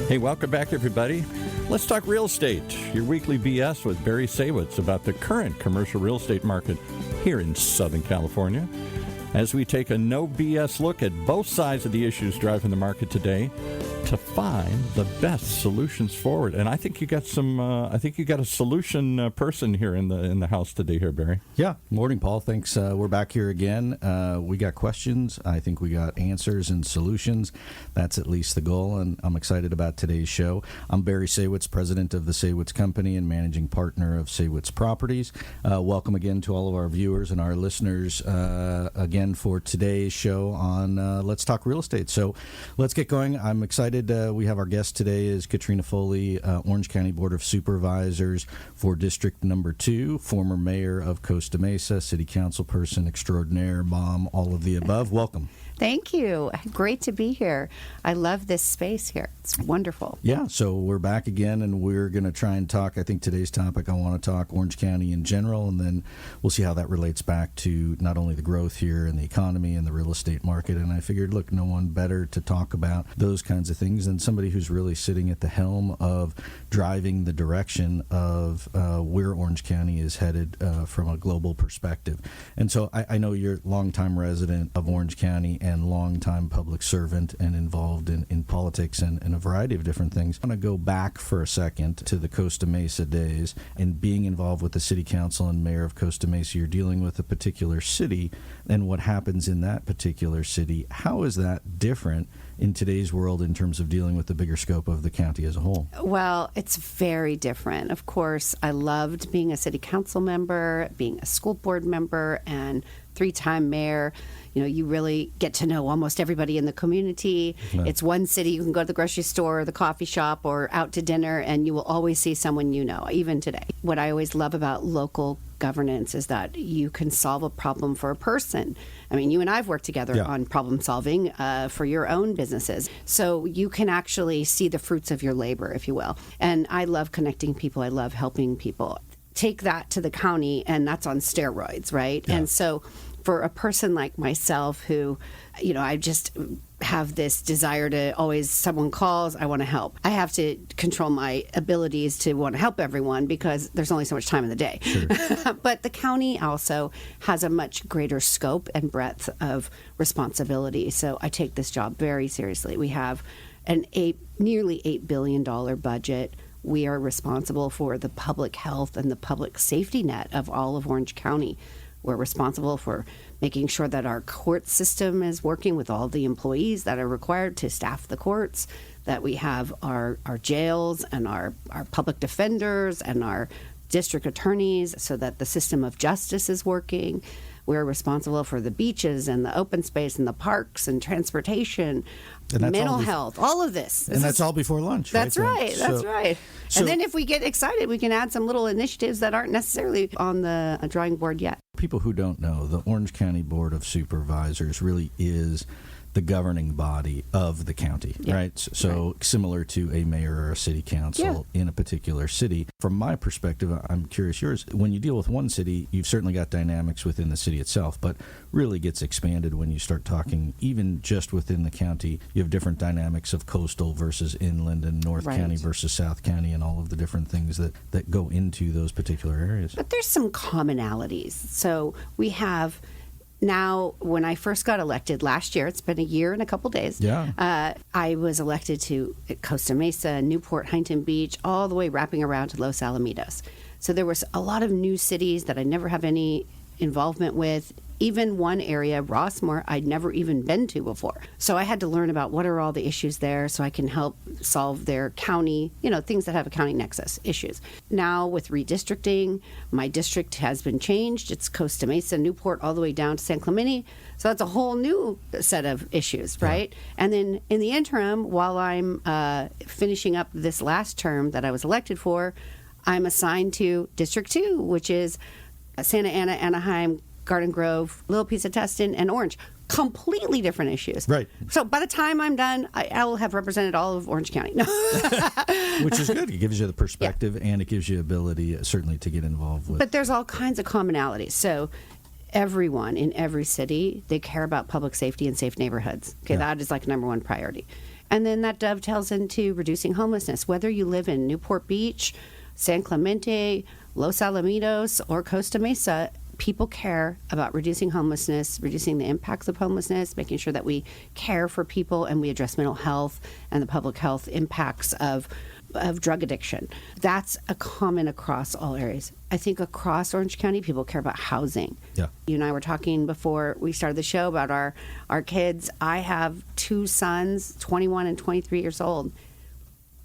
Hey, welcome back, everybody. Let's talk real estate. Your weekly BS with Barry Saywitz about the current commercial real estate market here in Southern California. As we take a no BS look at both sides of the issues driving the market today to find the best solutions forward. And I think you got some. I think you got a solution person here in the house today, here, Barry. Yeah. Morning, Paul. Thanks. We're back here again. We got questions. I think we got answers and solutions. That's at least the goal, and I'm excited about today's show. I'm Barry Saywitz, president of the Saywitz Company and managing partner of Saywitz Properties. Welcome again to all of our viewers and our listeners again for today's show on Let's Talk Real Estate. So let's get going. I'm excited. We have our guest today is Katrina Foley, Orange County Board of Supervisors for District Number 2, former mayor of Costa Mesa, city council person extraordinaire, mom, all of the above. Welcome. Thank you. Great to be here. I love this space here. It's wonderful. Yeah, so we're back again, and we're going to try and talk, I think today's topic, I want to talk Orange County in general, and then we'll see how that relates back to not only the growth here and the economy and the real estate market. And I figured, look, no one better to talk about those kinds of things than somebody who's really sitting at the helm of driving the direction of where Orange County is headed from a global perspective. And so I know you're a longtime resident of Orange County and longtime public servant and involved in politics and a variety of different things. I want to go back for a second to the Costa Mesa days and being involved with the city council and mayor of Costa Mesa. You're dealing with a particular city and what happens in that particular city. How is that different in today's world in terms of dealing with the bigger scope of the county as a whole? Well, it's very different. Of course, I loved being a city council member, being a school board member, and 3-time mayor. You know, you really get to know almost everybody in the community. Right. It's one city. You can go to the grocery store, or the coffee shop, or out to dinner, and you will always see someone you know, even today. What I always love about local governance is that you can solve a problem for a person. I mean, you and I have worked together on problem solving for your own businesses. So you can actually see the fruits of your labor, if you will. And I love connecting people. I love helping people. Take that to the county, and that's on steroids, right? Yeah. And so for a person like myself who, you know, I just have this desire to always, someone calls, I want to help. I have to control my abilities to want to help everyone because there's only so much time in the day. Sure. But the county also has a much greater scope and breadth of responsibility. So I take this job very seriously. We have nearly $8 billion budget. We are responsible for the public health and the public safety net of all of Orange County. We're responsible for making sure that our court system is working with all the employees that are required to staff the courts, that we have our jails and our public defenders and our district attorneys so that the system of justice is working. We're responsible for the beaches and the open space and the parks and transportation, mental health, all of this. And that's all before lunch, right? That's right. That's right. And then if we get excited, we can add some little initiatives that aren't necessarily on the drawing board yet. People who don't know, the Orange County Board of Supervisors really is the governing body of the county, right? So similar to a mayor or a city council in a particular city. From my perspective, I'm curious yours. When you deal with one city, you've certainly got dynamics within the city itself, but really gets expanded when you start talking even just within the county. You have different dynamics of coastal versus inland and North County versus South County and all of the different things that go into those particular areas. But there's some commonalities. So we have... Now, when I first got elected last year, it's been a year and a couple days, I was elected to Costa Mesa, Newport, Huntington Beach, all the way wrapping around to Los Alamitos. So there was a lot of new cities that I never have any involvement with. Even one area, Rossmore, I'd never even been to before. So I had to learn about what are all the issues there so I can help solve their county, things that have a county nexus issues. Now with redistricting, my district has been changed. It's Costa Mesa, Newport, all the way down to San Clemente. So that's a whole new set of issues, right? Yeah. And then in the interim, while I'm finishing up this last term that I was elected for, I'm assigned to District 2, which is Santa Ana, Anaheim, Garden Grove, Little Piece of Tustin, and Orange. Completely different issues. Right. So by the time I'm done, I will have represented all of Orange County. Which is good. It gives you the perspective and it gives you ability certainly to get involved with. But there's all kinds of commonalities. So everyone in every city, they care about public safety and safe neighborhoods. Okay, that is like number one priority. And then that dovetails into reducing homelessness. Whether you live in Newport Beach, San Clemente, Los Alamitos, or Costa Mesa, people care about reducing homelessness, reducing the impacts of homelessness, making sure that we care for people and we address mental health and the public health impacts of drug addiction. That's a common across all areas. I think across Orange County, people care about housing. Yeah. You and I were talking before we started the show about our kids. I have two sons, 21 and 23 years old.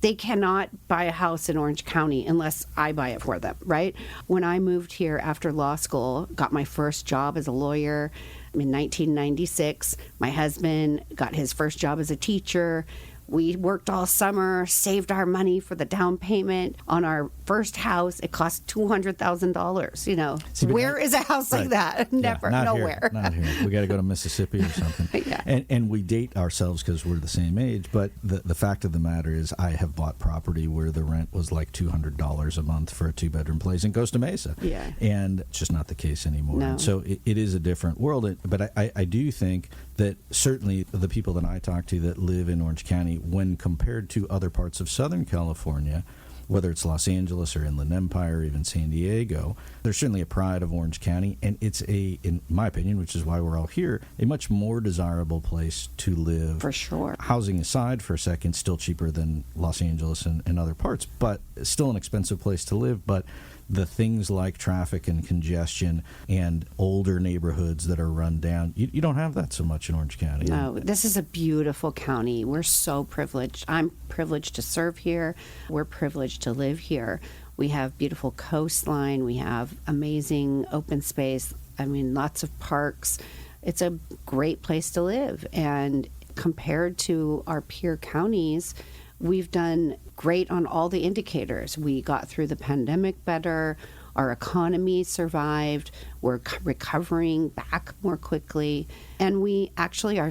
They cannot buy a house in Orange County unless I buy it for them, right? When I moved here after law school, got my first job as a lawyer in 1996. My husband got his first job as a teacher. We worked all summer, saved our money for the down payment on our first house. It cost $200,000. You know, See, where is a house like that? Never, not nowhere. Here, not here. We got to go to Mississippi or something. Yeah. And we date ourselves because we're the same age. But the fact of the matter is, I have bought property where the rent was like $200 a month for a 2-bedroom place in Costa Mesa. Yeah. And it's just not the case anymore. No. And so it is a different world. But I do think that certainly the people that I talk to that live in Orange County, when compared to other parts of Southern California, whether it's Los Angeles or Inland Empire or even San Diego, there's certainly a pride of Orange County, and it's in my opinion, which is why we're all here, a much more desirable place to live. For sure. Housing aside for a second, still cheaper than Los Angeles and other parts, but still an expensive place to live. But the things like traffic and congestion and older neighborhoods that are run down, you don't have that so much in Orange County. No, this is a beautiful county. We're so privileged. I'm privileged to serve here. We're privileged to live here. We have beautiful coastline. We have amazing open space. I mean, lots of parks. It's a great place to live. And compared to our peer counties, we've done great on all the indicators. We got through the pandemic better. Our economy survived. We're recovering back more quickly. And we actually are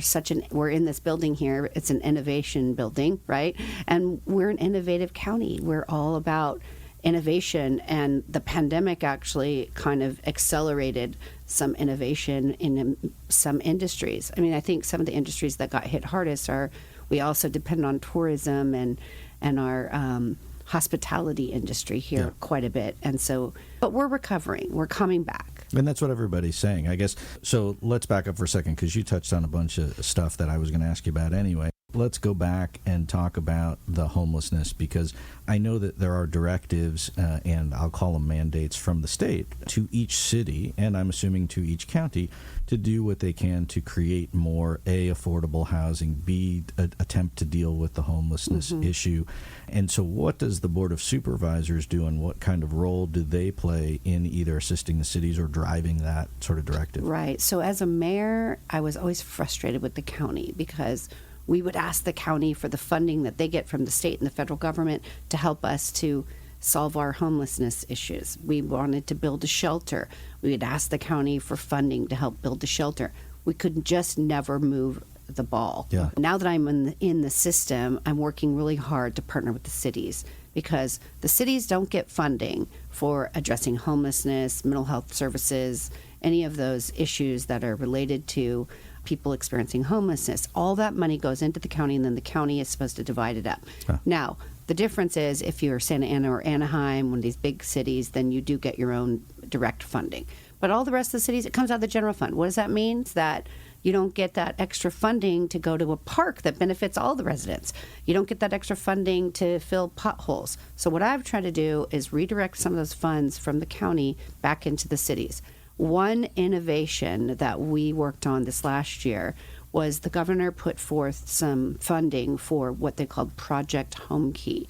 we're in this building here. It's an innovation building, right? And we're an innovative county. We're all about innovation. And the pandemic actually kind of accelerated some innovation in some industries. I mean, I think some of the industries that got hit hardest we also depend on tourism and our hospitality industry here quite a bit. And so, but we're recovering. We're coming back. And that's what everybody's saying, I guess. So let's back up for a second, because you touched on a bunch of stuff that I was going to ask you about anyway. Let's go back and talk about the homelessness, because I know that there are directives, and I'll call them mandates from the state to each city, and I'm assuming to each county, to do what they can to create more, A, affordable housing, B, attempt to deal with the homelessness issue. And so what does the Board of Supervisors do, and what kind of role do they play in either assisting the cities or driving that sort of directive? Right. So as a mayor, I was always frustrated with the county, because we would ask the county for the funding that they get from the state and the federal government to help us to solve our homelessness issues. We wanted to build a shelter. We would ask the county for funding to help build the shelter. We could just never move the ball. Yeah. Now that I'm in the system, I'm working really hard to partner with the cities, because the cities don't get funding for addressing homelessness, mental health services, any of those issues that are related to people experiencing homelessness. All that money goes into the county, and then the county is supposed to divide it up. Now, the difference is if you're Santa Ana or Anaheim, one of these big cities, then you do get your own direct funding. But all the rest of the cities, it comes out of the general fund. What does that mean? It's that you don't get that extra funding to go to a park that benefits all the residents. You don't get that extra funding to fill potholes. So what I've tried to do is redirect some of those funds from the county back into the cities. One innovation that we worked on this last year was the governor put forth some funding for what they called Project Home Key.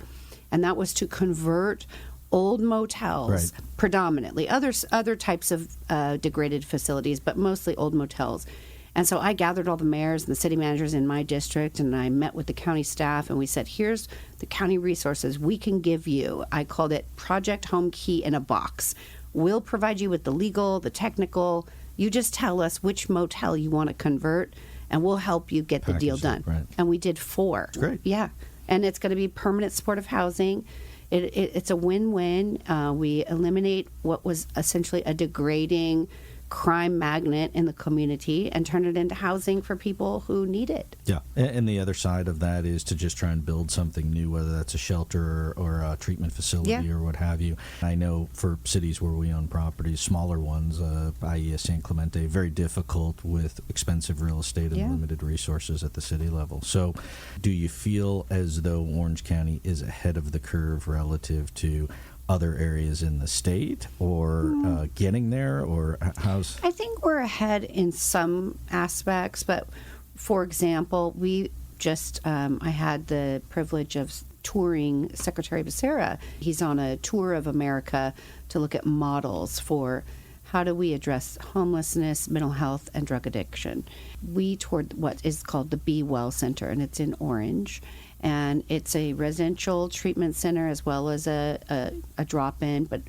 And that was to convert old motels, predominantly, other types of degraded facilities, but mostly old motels. And so I gathered all the mayors and the city managers in my district, and I met with the county staff, and we said, here's the county resources we can give you. I called it Project Home Key in a Box. We'll provide you with the legal, the technical. You just tell us which motel you want to convert, and we'll help you get the deal done. Right. And we did 4. That's great. Yeah. And it's going to be permanent supportive housing. It's a win-win. We eliminate what was essentially a degrading crime magnet in the community and turn it into housing for people who need it. Yeah, and the other side of that is to just try and build something new, whether that's a shelter or a treatment facility or what have you. I know for cities where we own properties, smaller ones, i.e. San Clemente, very difficult with expensive real estate and limited resources at the city level. So do you feel as though Orange County is ahead of the curve relative to other areas in the state, or getting there, or how's? I think we're ahead in some aspects, but for example, we just I had the privilege of touring Secretary Becerra. He's on a tour of America to look at models for how do we address homelessness, mental health, and drug addiction. We toured what is called the Be Well Center, and it's in Orange. And it's a residential treatment center as well as a drop-in. But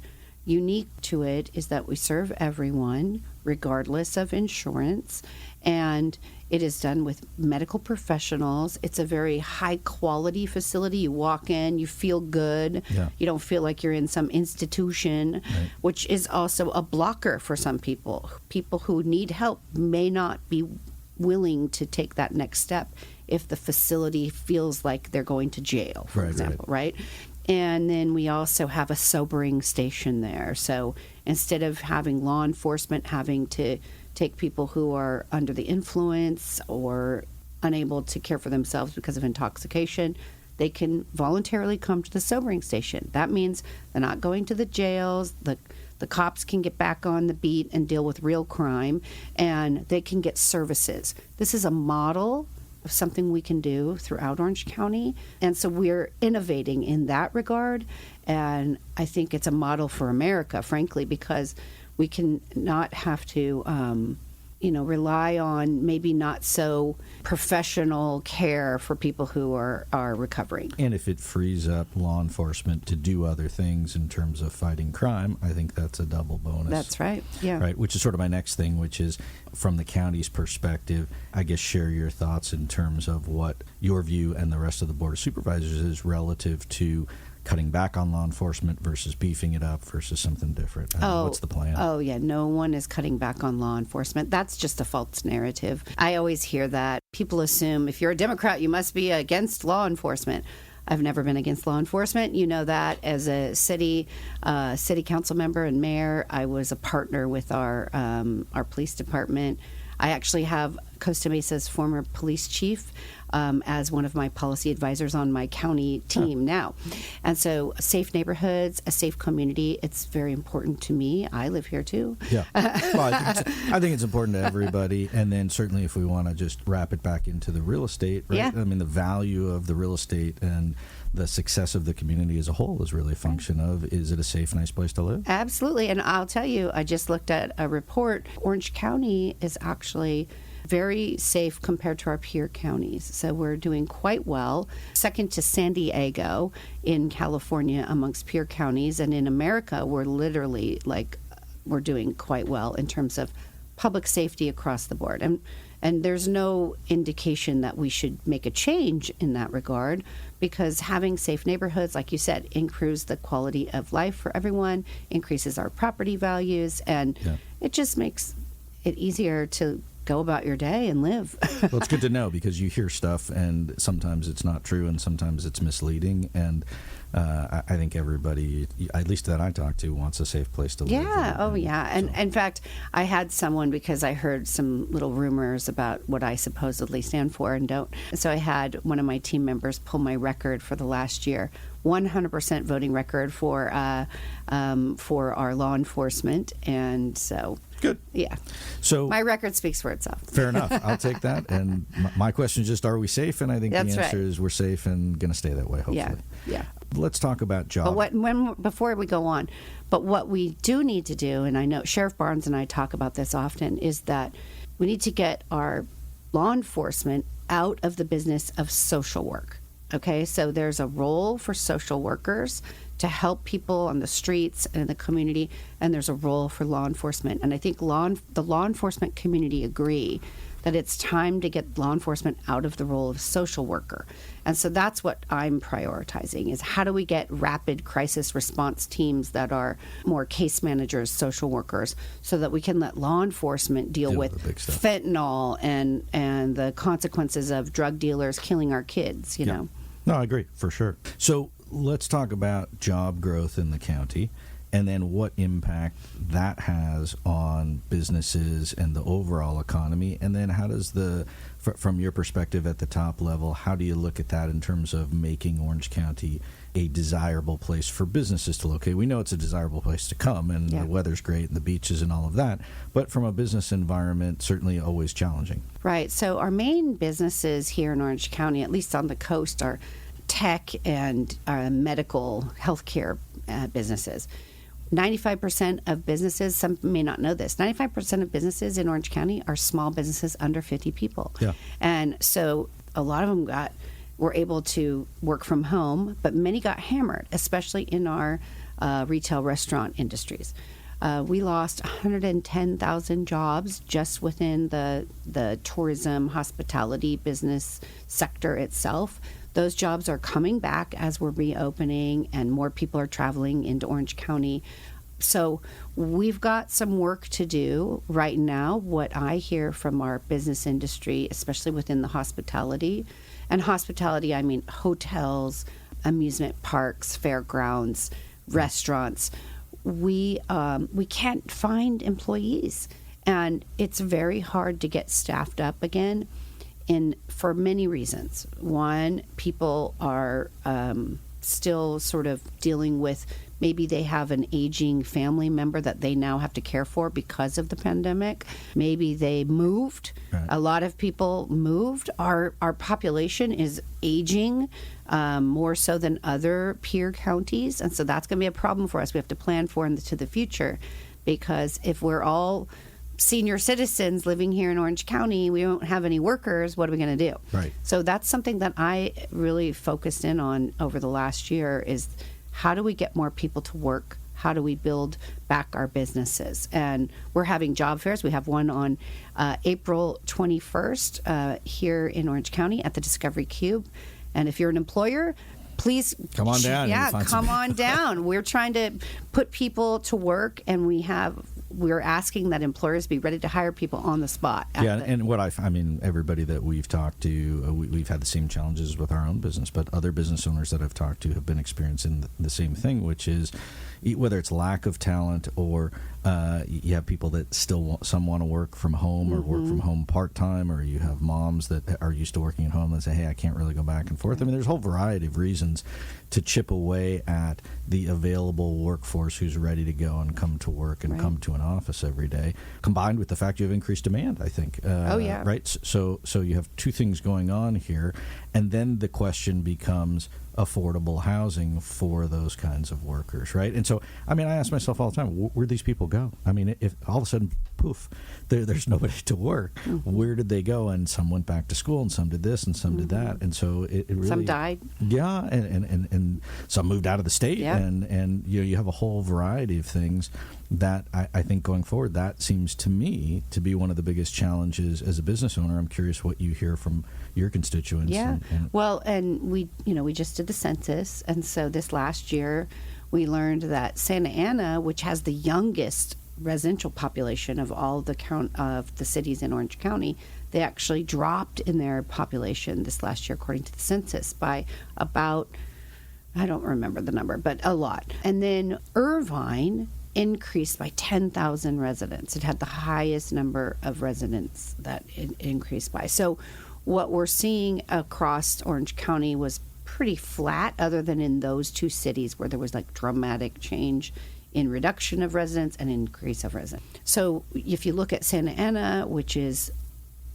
unique to it is that we serve everyone, regardless of insurance. And it is done with medical professionals. It's a very high-quality facility. You walk in, you feel good. Yeah. You don't feel like you're in some institution, which is also a blocker for some people. People who need help may not be willing to take that next step if the facility feels like they're going to jail, for example, right? And then we also have a sobering station there. So instead of having law enforcement having to take people who are under the influence or unable to care for themselves because of intoxication, they can voluntarily come to the sobering station. That means they're not going to the jails. The cops can get back on the beat and deal with real crime, and they can get services. This is a model of something we can do throughout Orange County, and so we're innovating in that regard, and I think it's a model for America, frankly, because we can not have to rely on maybe not so professional care for people who are recovering. And if it frees up law enforcement to do other things in terms of fighting crime, I think that's a double bonus. That's right. Yeah. Right, which is sort of my next thing, which is from the county's perspective, I guess share your thoughts in terms of what your view and the rest of the Board of Supervisors is relative to cutting back on law enforcement versus beefing it up versus something different. What's the plan? Oh, yeah. No one is cutting back on law enforcement. That's just a false narrative. I always hear that. People assume if you're a Democrat, you must be against law enforcement. I've never been against law enforcement. You know that. As a city council member and mayor, I was a partner with our police department. I actually have Costa Mesa's former police chief as one of my policy advisors on my county team now. And so safe neighborhoods, a safe community, it's very important to me. I live here too. Yeah. Well, I think it's important to everybody. And then certainly if we want to just wrap it back into the real estate, right? Yeah. I mean, the value of the real estate and the success of the community as a whole is really a function of, is it a safe, nice place to live? Absolutely. And I'll tell you, I just looked at a report. Orange County is actually very safe compared to our peer counties. So we're doing quite well. Second to San Diego in California amongst peer counties. And in America, we're literally we're doing quite well in terms of public safety across the board. And there's no indication that we should make a change in that regard, because having safe neighborhoods, like you said, improves the quality of life for everyone, increases our property values, and it just makes it easier to go about your day and live. Well, it's good to know, because you hear stuff and sometimes it's not true and sometimes it's misleading. And I think everybody, at least that I talk to, wants a safe place to live. Yeah. Oh, yeah. And so. in fact, I had someone, because I heard some little rumors about what I supposedly stand for and don't. So I had one of my team members pull my record for the last year. 100% voting record for our law enforcement, and so good. Yeah. So my record speaks for itself. Fair enough. I'll take that. And my question is just, are we safe? And I think That's the answer right. is we're safe and going to stay that way, hopefully. Yeah. Let's talk about jobs. But before we go on, but what we do need to do, and I know Sheriff Barnes and I talk about this often, is that we need to get our law enforcement out of the business of social work. Okay, so there's a role for social workers to help people on the streets and in the community, and there's a role for law enforcement. And I think the law enforcement community agree that it's time to get law enforcement out of the role of social worker. And so that's what I'm prioritizing, is how do we get rapid crisis response teams that are more case managers, social workers, so that we can let law enforcement deal with the big stuff. fentanyl and the consequences of drug dealers killing our kids, you know. No, I agree, for sure. So let's talk about job growth in the county, and then what impact that has on businesses and the overall economy. And then how does from your perspective at the top level, how do you look at that in terms of making Orange County a desirable place for businesses to locate? We know it's a desirable place to come, and the weather's great and the beaches and all of that, but from a business environment, certainly always challenging. Right. So our main businesses here in Orange County, at least on the coast, are tech and medical healthcare businesses. 95% of businesses, some may not know this, 95% of businesses in Orange County are small businesses under 50 people. Yeah. And so a lot of them were able to work from home, but many got hammered, especially in our retail restaurant industries. We lost 110,000 jobs just within the tourism, hospitality business sector itself. Those jobs are coming back as we're reopening and more people are traveling into Orange County. So we've got some work to do right now. What I hear from our business industry, especially within the hospitality, and hospitality, I mean hotels, amusement parks, fairgrounds, restaurants, we can't find employees. And it's very hard to get staffed up again. For many reasons. One, people are still sort of dealing with, maybe they have an aging family member that they now have to care for because of the pandemic. Maybe they moved. Right. A lot of people moved. Our population is aging more so than other peer counties, and so that's going to be a problem for us. We have to plan for into the future, because if we're all senior citizens living here in Orange County, we don't have any workers, what are we going to do? Right. So that's something that I really focused in on over the last year, is how do we get more people to work? How do we build back our businesses? And we're having job fairs. We have one on April 21st here in Orange County at the Discovery Cube. And if you're an employer, please come on down. Yeah, come on down. We're trying to put people to work, and we're asking that employers be ready to hire people on the spot. And what I mean, everybody that we've talked to, we've had the same challenges with our own business, but other business owners that I've talked to have been experiencing the same thing, which is whether it's lack of talent or you have people that some want to work from home or work from home part-time, or you have moms that are used to working at home and say, hey, I can't really go back and forth. I mean, there's a whole variety of reasons to chip away at the available workforce who's ready to go and come to work and come to an office every day, combined with the fact you have increased demand, I think. Right? So you have two things going on here, and then the question becomes affordable housing for those kinds of workers, right? And so, I mean, I ask myself all the time, where do these people go? I mean, if all of a sudden, poof, there's nobody to work, where did they go? And some went back to school, and some did this, and some did that, and so it really... Some died. Yeah, and some moved out of the state, and you have a whole variety of things that I think going forward, that seems to me to be one of the biggest challenges as a business owner. I'm curious what you hear from your constituents. Yeah, well, and we just did the census, and so this last year we learned that Santa Ana, which has the youngest residential population of all of the cities in Orange County, they actually dropped in their population this last year, according to the census, by about, I don't remember the number, but a lot. And then Irvine increased by 10,000 residents. It had the highest number of residents that it increased by. So what we're seeing across Orange County was pretty flat, other than in those two cities where there was like dramatic change in reduction of residents and increase of residents. So if you look at Santa Ana, which is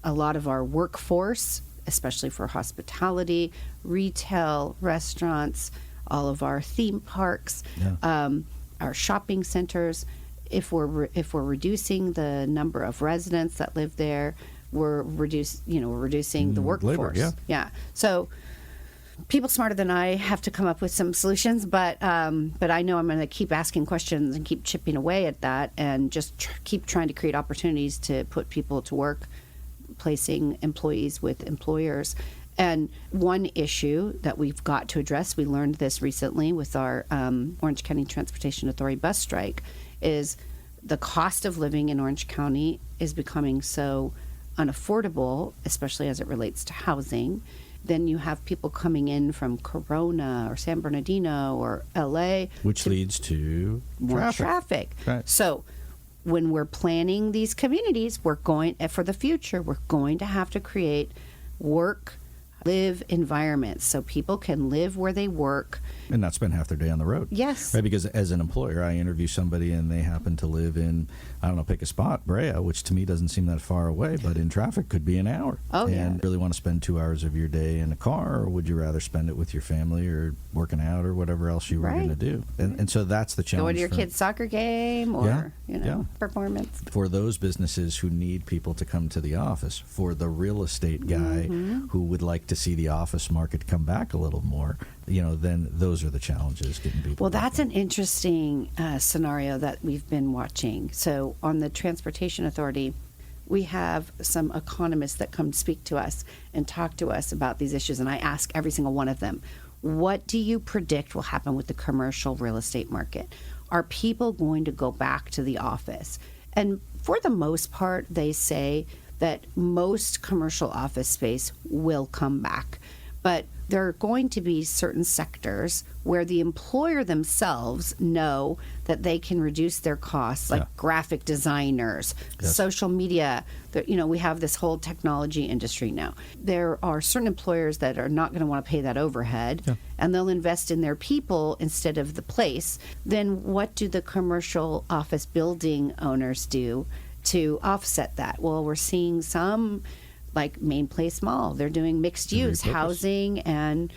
a lot of our workforce, especially for hospitality, retail, restaurants, all of our theme parks, our shopping centers, if we're reducing the number of residents that live there, we're reducing the workforce. Labor, yeah. So people smarter than I have to come up with some solutions, but I know I'm going to keep asking questions and keep chipping away at that, and just keep trying to create opportunities to put people to work, placing employees with employers. And one issue that we've got to address, we learned this recently with our Orange County Transportation Authority bus strike, is the cost of living in Orange County is becoming so unaffordable, especially as it relates to housing. Then you have people coming in from Corona or San Bernardino or LA, which leads to more traffic. Right. So when we're planning these communities, we're going for the future, we're going to have to create live environments so people can live where they work and not spend half their day on the road. Yes. Right, because as an employer, I interview somebody and they happen to live in, I don't know, pick a spot, Brea, which to me doesn't seem that far away, but in traffic could be an hour. Oh, yeah. And really want to spend 2 hours of your day in a car, or would you rather spend it with your family or working out or whatever else you were going to do? And so that's the challenge. Going to your kid's soccer game or, performance. For those businesses who need people to come to the office, for the real estate guy who would like to see the office market come back a little more, then those are the challenges getting people. Well, that's an interesting scenario that we've been watching. So on the Transportation Authority, we have some economists that come speak to us and talk to us about these issues, and I ask every single one of them, what do you predict will happen with the commercial real estate market? Are people going to go back to the office? And for the most part, they say that most commercial office space will come back. But there are going to be certain sectors where the employer themselves know that they can reduce their costs, like graphic designers, social media. We have this whole technology industry now. There are certain employers that are not going to want to pay that overhead, and they'll invest in their people instead of the place. Then what do the commercial office building owners do to offset that? Well, we're seeing some, like Main Place Mall, they're doing mixed use housing and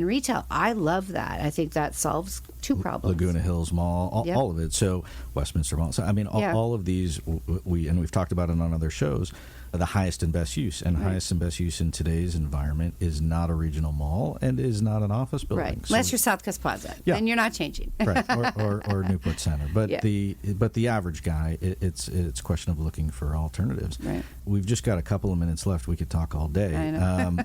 retail. I love that. I think that solves two problems. Laguna Hills Mall, all of it. So Westminster Mall. So I mean, all of these we've talked about it on other shows. The highest and best use, and highest and best use in today's environment is not a regional mall and is not an office building. Right, unless you're South Coast Plaza, then you're not changing. Right, or Newport Center. But the average guy, it's a question of looking for alternatives. Right. We've just got a couple of minutes left. We could talk all day. I know.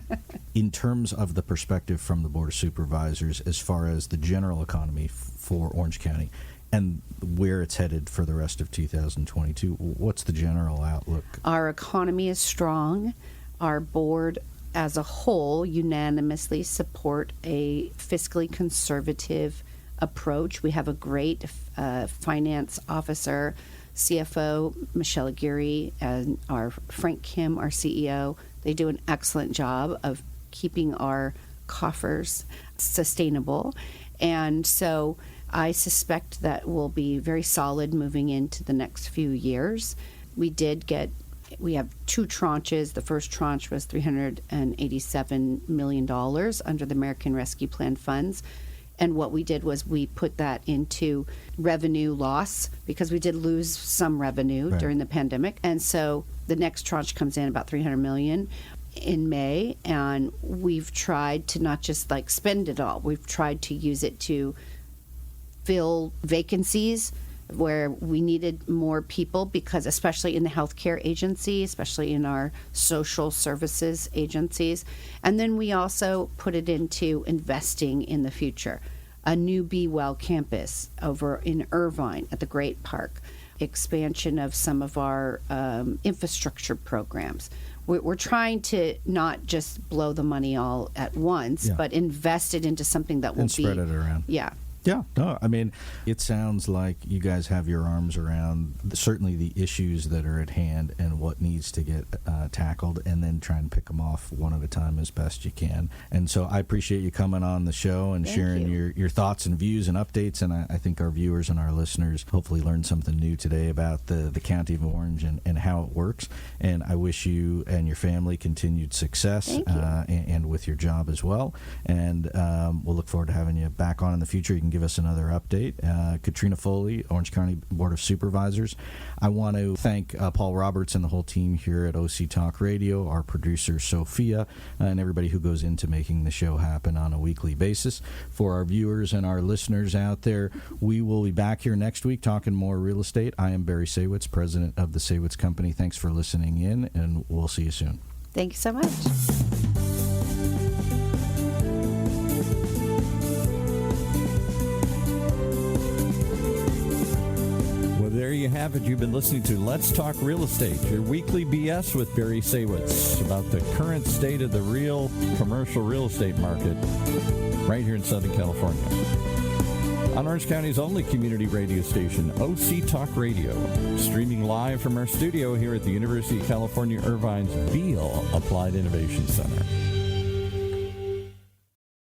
In terms of the perspective from the Board of Supervisors, as far as the general economy for Orange County, and where it's headed for the rest of 2022, what's the general outlook? Our economy is strong. Our board as a whole unanimously support a fiscally conservative approach. We have a great finance officer, CFO Michelle Aguirre, and our Frank Kim, our CEO. They do an excellent job of keeping our coffers sustainable. And so I suspect that we'll be very solid moving into the next few years. We have two tranches. The first tranche was $387 million under the American Rescue Plan funds. And what we did was we put that into revenue loss because we did lose some revenue during the pandemic. And so the next tranche comes in about $300 million in May. And we've tried to not just spend it all. We've tried to use it to fill vacancies where we needed more people, because especially in the healthcare agency, especially in our social services agencies. And then we also put it into investing in the future. A new Be Well campus over in Irvine at the Great Park, expansion of some of our infrastructure programs. We're trying to not just blow the money all at once, but invest it into something that will spread it around. Yeah. Yeah, no, I mean, it sounds like you guys have your arms around certainly the issues that are at hand and what needs to get tackled, and then try and pick them off one at a time as best you can. And so I appreciate you coming on the show and sharing your thoughts and views and updates, and I think our viewers and our listeners hopefully learned something new today about the County of Orange and how it works. And I wish you and your family continued success and with your job as well. And we'll look forward to having you back on in the future. You can give give us another update. Katrina Foley, Orange County Board of Supervisors. I want to thank Paul Roberts and the whole team here at OC Talk Radio, our producer Sophia, and everybody who goes into making the show happen on a weekly basis. For our viewers and our listeners out there, we will be back here next week talking more real estate. I am Barry Saywitz, president of the Saywitz Company. Thanks for listening in, and we'll see you soon. Thank you so much. There you have it. You've been listening to Let's Talk Real Estate, your weekly BS with Barry Saywitz about the current state of the real commercial real estate market right here in Southern California. On Orange County's only community radio station, OC Talk Radio, streaming live from our studio here at the University of California Irvine's Beale Applied Innovation Center.